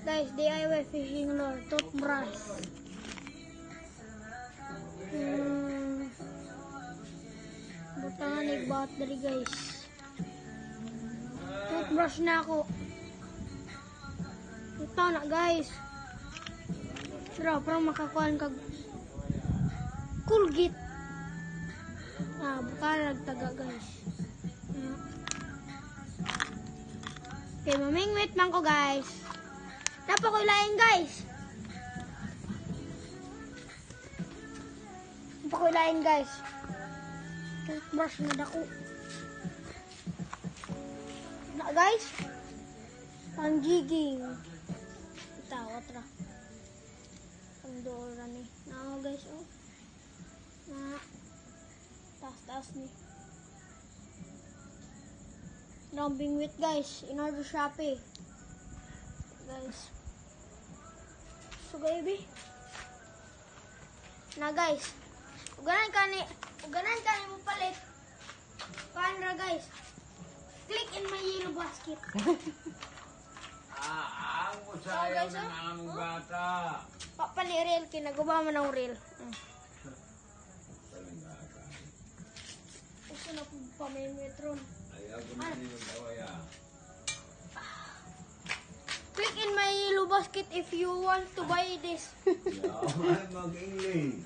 Guys, DIY fishing lure, toothbrush. Butangan ni battery guys. Toothbrush na ako. Ito na guys. Pero parang makakuha kag Colgate. Buka nagtaga guys. Okay, mamingwit man ko guys. Napakulain guys. Napakulain guys. Toothbrush na dako. Na guys. Ang giging. Tawat ra. Ang dora ni. Na guys oh. Na taas ni. Lambing wheat guys. In order Shopee. Guys. So baby. Na guys. Uganan ka ni mo palit. Kanra guys. Click in my yellow basket. Ang usayaw ng among bata. Papali reel kinagawa mo ng reel. Gusto na po pamimetron. Ayaw ko na yung dawaya. Click in my yellow basket if you want to buy this. Yaman mag-English.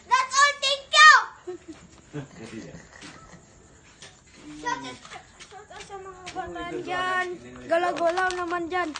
That's all, thank you! Shout out sa mga bata dyan. Galaw-galaw naman dyan.